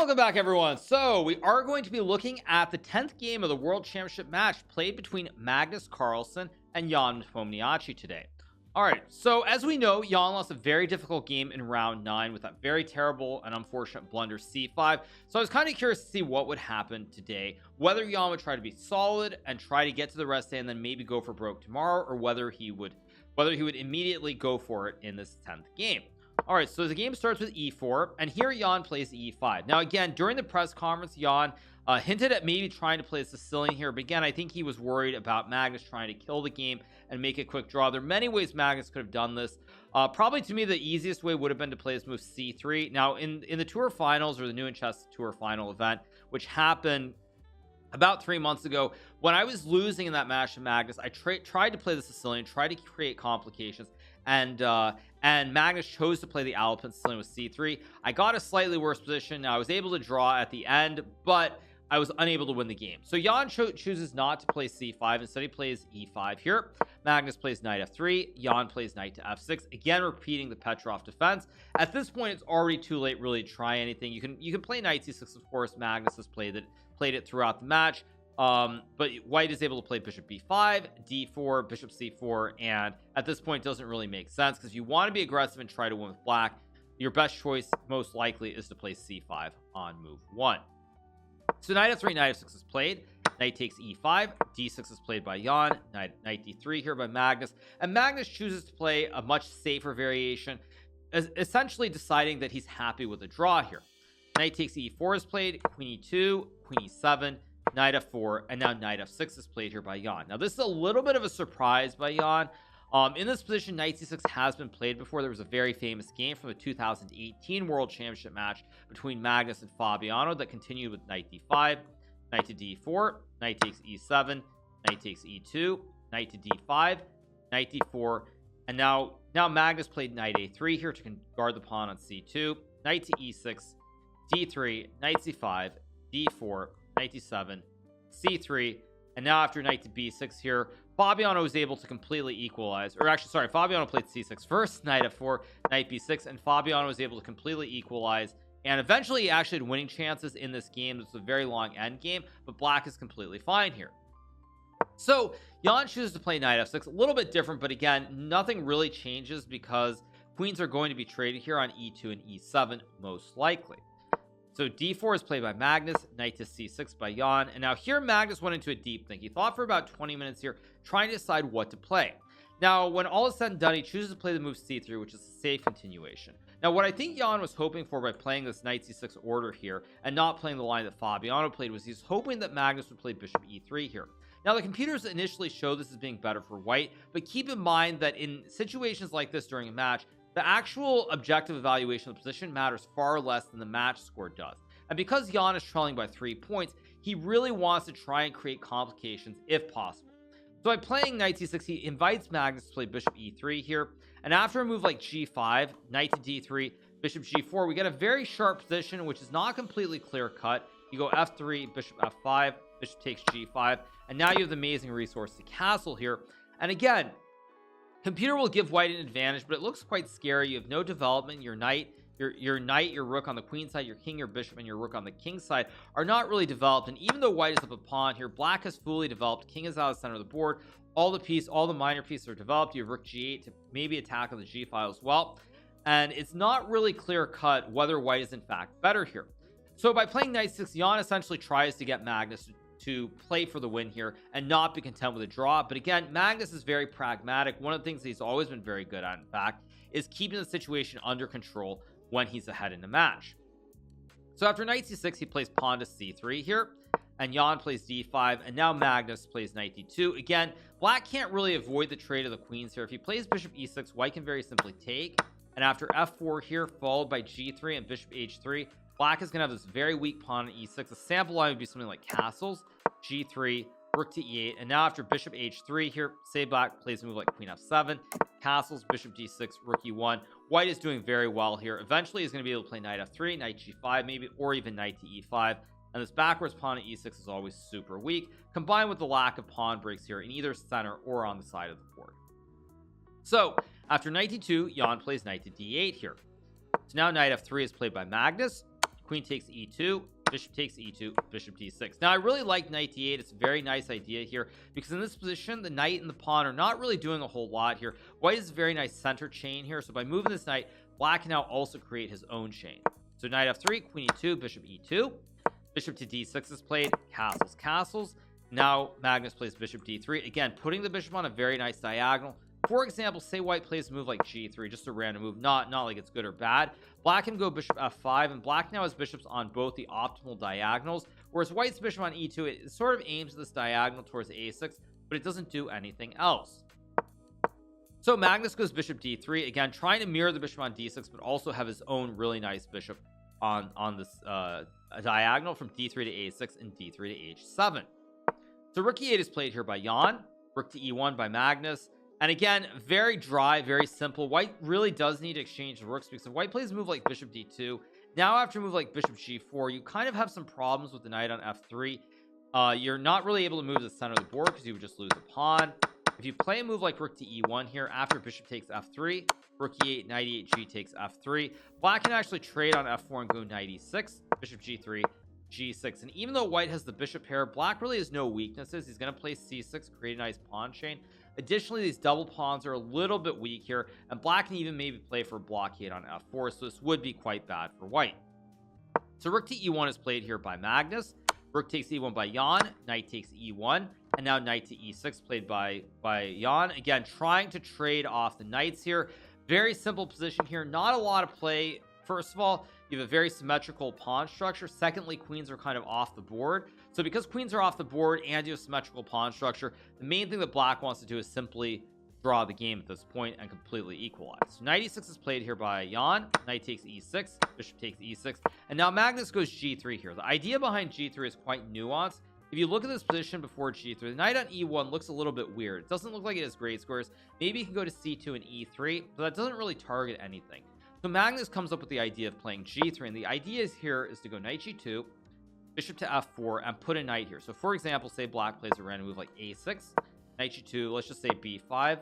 Welcome back, everyone. So we are going to be looking at the 10th game of the World Championship match played between Magnus Carlsen and Jan Nepomniachtchi today. Alright, so as we know, Jan lost a very difficult game in round 9 with that very terrible and unfortunate blunder c5. So I was kind of curious to see what would happen today, whether Jan would try to be solid and try to get to the rest day and then maybe go for broke tomorrow, or whether he would immediately go for it in this 10th game. All right, so the game starts with e4, and here Jan plays e5. Now again, during the press conference, Jan hinted at maybe trying to play a Sicilian here, but again, I think he was worried about Magnus trying to kill the game and make a quick draw. There are many ways Magnus could have done this. Probably to me, the easiest way would have been to play this move c3. Now in the tour finals, or the New in Chess Tour final event, which happened about 3 months ago, when I was losing in that match to Magnus, I tried to play the Sicilian, tried to create complications, and Magnus chose to play the Alpine Sicilian with c3. I got a slightly worse position. Now I was able to draw at the end, but I was unable to win the game. So Jan chooses not to play c5. Instead, he plays e5 here. Magnus plays knight f3. Jan plays knight to f6, again repeating the Petrov defense. At this point, it's already too late really to try anything. You can play knight c6. Of course, Magnus has played it throughout the match. But white is able to play bishop b5, d4, bishop c4, and at this point it doesn't really make sense, because if you want to be aggressive and try to win with black, your best choice most likely is to play c5 on move 1. So knight f3, knight f6 is played, knight takes e5, d6 is played by Jan, knight d3 here by Magnus, and Magnus chooses to play a much safer variation, essentially deciding that he's happy with the draw here. Knight takes e4 is played, queen e2, queen e7, knight f4, and now knight f6 is played here by Jan. Now this is a little bit of a surprise by Jan. In this position, knight c6 has been played before. There was a very famous game from the 2018 World Championship match between Magnus and Fabiano that continued with knight d5, knight to d4, knight takes e7, knight takes e2, knight to d5, knight d4, and now Magnus played knight a3 here to guard the pawn on c2, knight to e6, d3, knight c5, d4, knight d7, c3, and now after knight to b6 here, Fabiano was able to completely equalize, or actually sorry, Fabiano played c6 first, knight f4, knight b6, and Fabiano was able to completely equalize, and eventually he actually had winning chances in this game. This was a very long end game, but black is completely fine here. So Jan chooses to play knight f6, a little bit different, but again, nothing really changes because queens are going to be traded here on e2 and e7 most likely. So d4 is played by Magnus, knight to c6 by Jan, and now here Magnus went into a deep think. He thought for about 20 minutes here, trying to decide what to play. Now when all is said and done, he chooses to play the move c3, which is a safe continuation. Now what I think Jan was hoping for by playing this knight c6 order here and not playing the line that Fabiano played was he's hoping that Magnus would play bishop e3 here. Now the computers initially show this as being better for white, but keep in mind that in situations like this during a match, the actual objective evaluation of the position matters far less than the match score does. And because Jan is trailing by 3 points, he really wants to try and create complications if possible. So by playing knight c6, he invites Magnus to play bishop e3 here. And after a move like g5, knight to d3, bishop g4, we get a very sharp position, which is not completely clear cut. You go f3, bishop f5, bishop takes g5, and now you have the amazing resource to castle here. And again, computer will give white an advantage, but it looks quite scary. You have no development. Your knight, your rook on the queen side, your king, your bishop, and your rook on the king side are not really developed. And even though white is up a pawn here, black has fully developed. King is out of the center of the board. All the minor pieces are developed. You have rook g8 to maybe attack on the g file as well. And it's not really clear cut whether white is in fact better here. So by playing knight 6, Jan essentially tries to get Magnus to play for the win here and not be content with a draw. But again, Magnus is very pragmatic. One of the things that he's always been very good at, in fact, is keeping the situation under control when he's ahead in the match. So after knight c6, he plays pawn to c3 here, and Jan plays d5, and now Magnus plays knight d2. Again, black can't really avoid the trade of the queens here. If he plays bishop e6, white can very simply take, and after f4 here, followed by g3 and bishop h3, black is gonna have this very weak pawn on e6. A sample line would be something like castles, g3, rook to e8, and now after bishop h3 here, say black plays a move like queen f7, castles, bishop d6, rook e1. White is doing very well here. Eventually he's going to be able to play knight f3, knight g5 maybe, or even knight to e5, and this backwards pawn at e6 is always super weak, combined with the lack of pawn breaks here in either center or on the side of the board. So after knight d2, Jan plays knight to d8 here. So now knight f3 is played by Magnus, queen takes e2, bishop takes e2, bishop d6. Now I really like knight d8. It's a very nice idea here because in this position the knight and the pawn are not really doing a whole lot here. White is a very nice center chain here, so by moving this knight, black can now also create his own chain. So knight f3, queen e2, bishop e2, bishop to d6 is played, castles. Now Magnus plays bishop d3, again putting the bishop on a very nice diagonal. For example, say white plays a move like g3, just a random move, not like it's good or bad. Black can go bishop f5, and black now has bishops on both the optimal diagonals, whereas white's bishop on e2, it sort of aims this diagonal towards a6, but it doesn't do anything else. So Magnus goes bishop d3, again trying to mirror the bishop on d6, but also have his own really nice bishop on this diagonal from d3 to a6 and d3 to h7. So rook e8 is played here by Jan, rook to e1 by Magnus. And again, very dry, very simple. White really does need to exchange the rooks because if white plays a move like bishop d2, now after a move like bishop g4, you kind of have some problems with the knight on f3. You're not really able to move to the center of the board because you would just lose a pawn. If you play a move like rook to e1 here, after bishop takes f3, rook e8, knight e8, g takes f3. Black can actually trade on f4 and go knight e6, bishop g3, g6. And even though white has the bishop pair, black really has no weaknesses. He's going to play c6, create a nice pawn chain. Additionally, these double pawns are a little bit weak here, and black can even maybe play for a blockade on f4, so this would be quite bad for white. So rook to e1 is played here by Magnus, rook takes e1 by Jan, knight takes e1, and now knight to e6 played by Jan. Again, trying to trade off the knights here. Very simple position here, not a lot of play. First of all, you have a very symmetrical pawn structure. Secondly, queens are kind of off the board. So because queens are off the board and you have symmetrical pawn structure, the main thing that black wants to do is simply draw the game at this point and completely equalize. So knight e6 is played here by Jan, knight takes e6, bishop takes e6, and now Magnus goes g3 here. The idea behind g3 is quite nuanced. If you look at this position before g3, the knight on e1 looks a little bit weird. It doesn't look like it has great squares. Maybe you can go to c2 and e3, but that doesn't really target anything. So Magnus comes up with the idea of playing g3, and the idea here is to go knight g2, bishop to f4, and put a knight here. So for example, say black plays a random move like a6, knight g2, let's just say b5.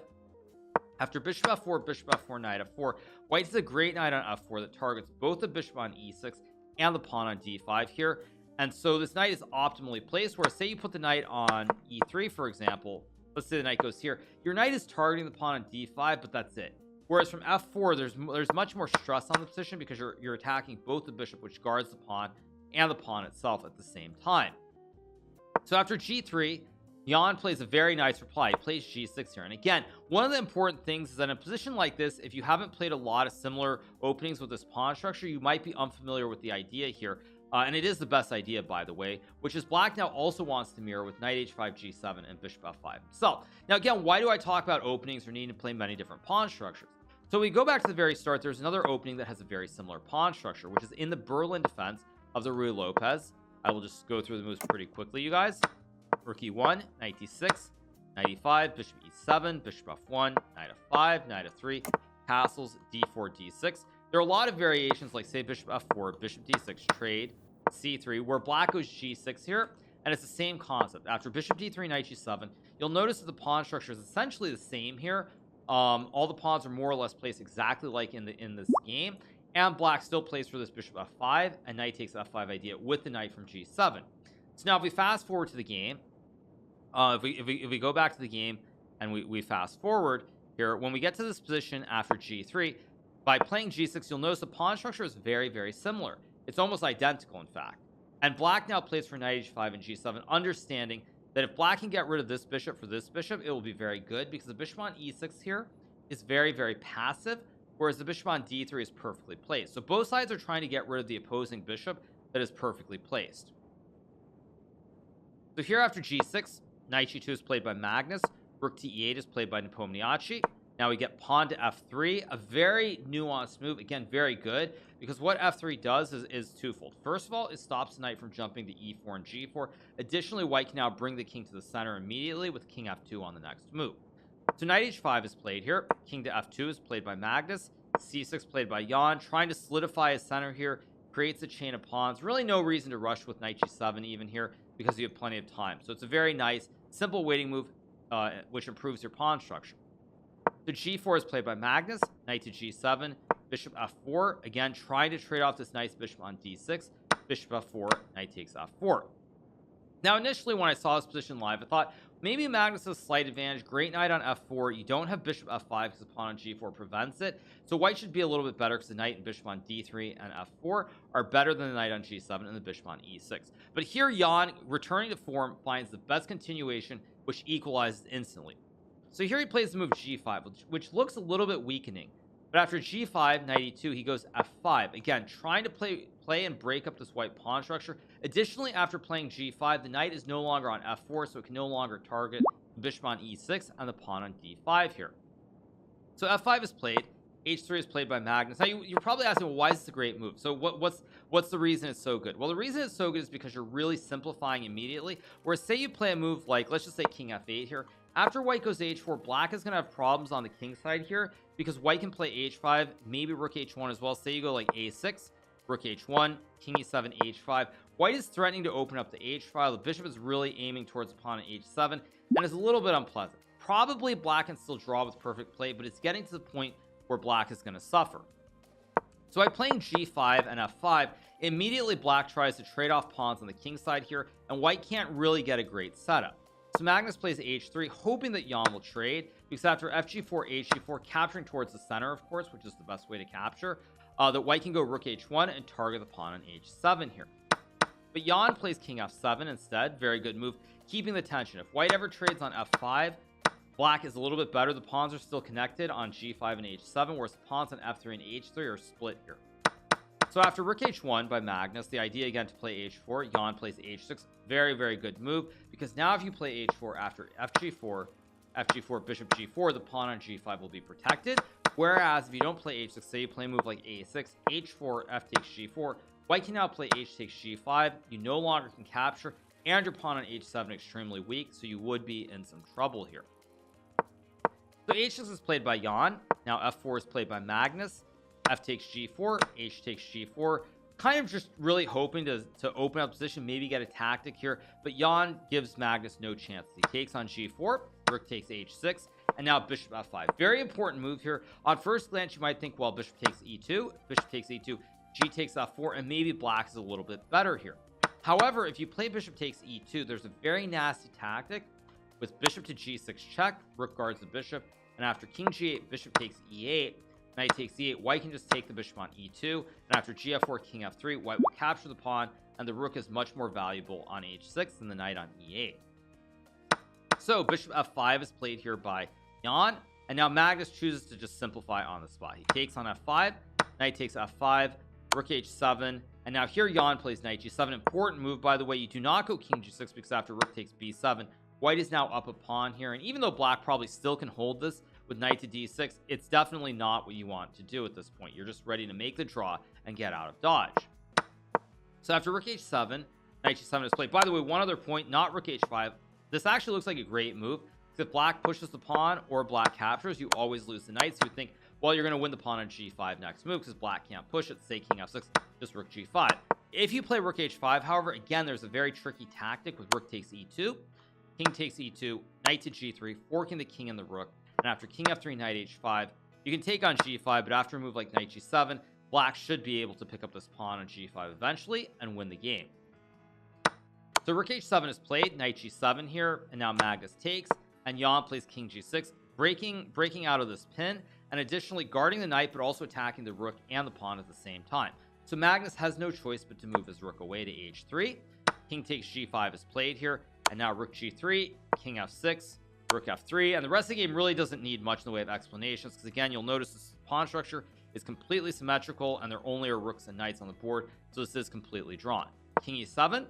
After bishop f4, knight f4, white has a great knight on f4 that targets both the bishop on e6 and the pawn on d5 here. And so this knight is optimally placed, where say you put the knight on e3, for example, let's say the knight goes here, your knight is targeting the pawn on d5, but that's it. Whereas from f4, there's much more stress on the position because you're attacking both the bishop, which guards the pawn, and the pawn itself at the same time. So after g3, Jan plays a very nice reply. He plays g6 here. And again, one of the important things is that in a position like this, if you haven't played a lot of similar openings with this pawn structure, you might be unfamiliar with the idea here. And it is the best idea, by the way, which is black now also wants to mirror with knight h5, g7, and bishop f5. So now again, why do I talk about openings or needing to play many different pawn structures? So we go back to the very start. There's another opening that has a very similar pawn structure, which is in the Berlin defense of the Ruy Lopez. I will just go through the moves pretty quickly, you guys. Rook e1, knight d6, knight e5, bishop e7, bishop f1, knight f5, knight f3, castles, d4, d6. There are a lot of variations, like say bishop f4, bishop d6, trade, c3, where black goes g6 here, and it's the same concept. After bishop d3, knight g7, you'll notice that the pawn structure is essentially the same here. All the pawns are more or less placed exactly like in this game, and black still plays for this bishop f5, and knight takes f5 idea with the knight from g7. So now if we fast forward to the game, if we go back to the game and we fast forward here, when we get to this position after g3, by playing g6, you'll notice the pawn structure is very, very similar. It's almost identical, in fact. And black now plays for knight h5 and g7, understanding that if black can get rid of this bishop for this bishop, it will be very good, because the bishop on e6 here is very, very passive, whereas the bishop on d3 is perfectly placed. So both sides are trying to get rid of the opposing bishop that is perfectly placed. So here after g6, knight g2 is played by Magnus, rook to e8 is played by Nepomniachtchi. Now we get pawn to f3, a very nuanced move, again very good, because what f3 does is twofold. First of all, it stops the knight from jumping to e4 and g4. Additionally, white can now bring the king to the center immediately with king f2 on the next move. So knight h5 is played here, king to f2 is played by Magnus, c6 played by Jan, trying to solidify his center here, creates a chain of pawns. Really no reason to rush with knight g7 even here, because you have plenty of time. So it's a very nice, simple waiting move, which improves your pawn structure. So g4 is played by Magnus, knight to g7, bishop f4, again trying to trade off this nice bishop on d6, bishop f4, knight takes f4. Now, initially, when I saw this position live, I thought maybe Magnus has a slight advantage. Great knight on f4. You don't have bishop f5 because the pawn on g4 prevents it. So white should be a little bit better because the knight and bishop on d3 and f4 are better than the knight on g7 and the bishop on e6. But here, Jan, returning to form, finds the best continuation, which equalizes instantly. So here he plays the move g5, which looks a little bit weakening. But after g5, knight e2, he goes f5. Again, trying to play and break up this white pawn structure. Additionally, after playing g5, the knight is no longer on f4, so it can no longer target the bishop on e6 and the pawn on d5 here. So f5 is played. h3 is played by Magnus. Now, you're probably asking, well, why is this a great move? So what's the reason it's so good? Well, the reason it's so good is because you're really simplifying immediately. Whereas, say you play a move like, let's just say king f8 here. After white goes h4, black is going to have problems on the king side here because white can play h5, maybe rook h1 as well. Say you go like a6, rook h1, king e7, h5. White is threatening to open up the h file. The bishop is really aiming towards the pawn at h7 and it's a little bit unpleasant. Probably black can still draw with perfect play, but it's getting to the point where black is going to suffer. So by playing g5 and f5, immediately black tries to trade off pawns on the king side here, and white can't really get a great setup. So Magnus plays h3, hoping that Jan will trade, because after fg4, hg4, capturing towards the center, of course, which is the best way to capture, that white can go rook h1 and target the pawn on h7 here. But Jan plays king f7 instead. Very good move, keeping the tension. If white ever trades on f5, black is a little bit better. The pawns are still connected on g5 and h7, whereas the pawns on f3 and h3 are split here. So after rook h1 by Magnus, the idea again to play h4, Jan plays h6. Very, very good move, because now if you play h4 after fg4, bishop g4, the pawn on g5 will be protected. Whereas if you don't play h6, say you play a move like a6, h4, f takes g4, white can now play h takes g5. You no longer can capture, and your pawn on h7 extremely weak, so you would be in some trouble here. So h6 is played by Jan. Now f4 is played by Magnus. F takes g4, h takes g4. Kind of just really hoping to open up position, maybe get a tactic here. But Jan gives Magnus no chance. He takes on g4, rook takes h6, and now bishop f5. Very important move here. On first glance, you might think, well, bishop takes e2, bishop takes e2, g takes f4, and maybe black is a little bit better here. However, if you play bishop takes e2, there's a very nasty tactic with bishop to g6 check, rook guards the bishop, and after king g8, bishop takes e8, knight takes e8, white can just take the bishop on e2, and after gf4, king f3, white will capture the pawn, and the rook is much more valuable on h6 than the knight on e8. So bishop f5 is played here by Jan, and now Magnus chooses to just simplify on the spot. He takes on f5, knight takes f5, rook h7, and now here Jan plays knight g7. Important move, by the way. You do not go king g6 because after rook takes b7, white is now up a pawn here, and even though black probably still can hold this with knight to d6, it's definitely not what you want to do at this point. You're just ready to make the draw and get out of dodge. So after rook h7, knight g7 is played. By the way, one other point, not rook h5. This actually looks like a great move, because if black pushes the pawn or black captures, you always lose the knight. So you think, well, you're going to win the pawn on g5 next move because black can't push it. Say king f6, just rook g5. If you play rook h5, however, again, there's a very tricky tactic with rook takes e2, king takes e2, knight to g3, forking the king and the rook, and after king f3, knight h5, you can take on g5, but after a move like knight g7, black should be able to pick up this pawn on g5 eventually and win the game. So rook h7 is played, knight g7 here, and now Magnus takes, and Jan plays king g6, breaking out of this pin, and additionally guarding the knight, but also attacking the rook and the pawn at the same time. So Magnus has no choice but to move his rook away to h3. King takes g5 is played here, and now rook g3, king f6, rook f3, and the rest of the game really doesn't need much in the way of explanations, because again, you'll notice this pawn structure is completely symmetrical, and there only are rooks and knights on the board, so this is completely drawn. King e7,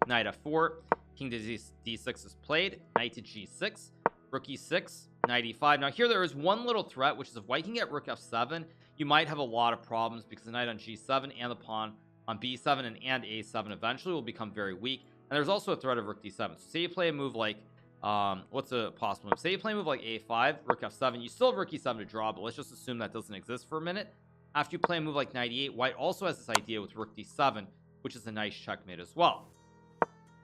knight f4, king to d6 is played, knight to g6, rook e6, knight e5. Now here there is one little threat, which is if white can get rook f7, you might have a lot of problems, because the knight on g7 and the pawn on b7 and a7 eventually will become very weak. And there's also a threat of rook d7. So say you play a move like what's a possible move? Say you play a move like a5, rook f7, you still have rook e7 to draw, but let's just assume that doesn't exist for a minute. After you play a move like knight e8, white also has this idea with rook d7, which is a nice checkmate as well.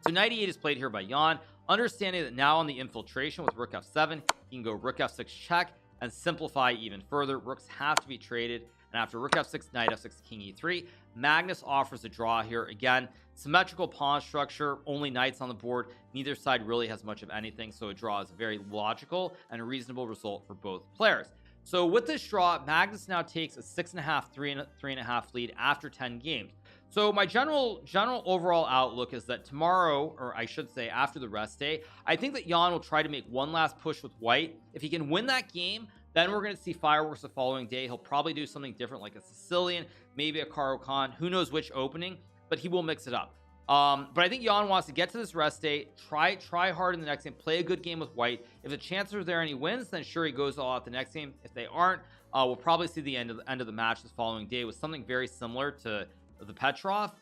So knight e8 is played here by Jan, understanding that now on the infiltration with rook f7, you can go rook f6 check and simplify even further. Rooks have to be traded, and and after rook f6, knight f6, king e3, Magnus offers a draw here. Again, symmetrical pawn structure, only knights on the board, neither side really has much of anything, so a draw is a very logical and a reasonable result for both players. So with this draw, Magnus now takes a 6.5, 3.5 lead after 10 games. So my general overall outlook is that tomorrow, or I should say after the rest day, I think that Jan will try to make one last push with white. If he can win that game, then we're going to see fireworks the following day. He'll probably do something different, like a Sicilian, maybe a Caro Khan, who knows which opening, but he will mix it up. But I think Jan wants to get to this rest day, try hard in the next game, play a good game with white. If the chances are there and he wins, then sure, he goes all out the next game. If they aren't, we'll probably see the end of the match this following day with something very similar to the Petrov.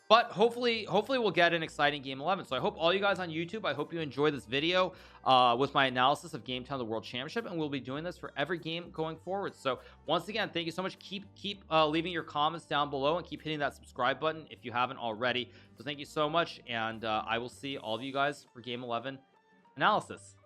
But hopefully we'll get an exciting game 11. So I hope all you guys on YouTube, I hope you enjoy this video with my analysis of Game 10 of the World Championship, and we'll be doing this for every game going forward. So once again, thank you so much. Keep leaving your comments down below, and keep hitting that subscribe button if you haven't already. So thank you so much, and I will see all of you guys for Game 11 analysis.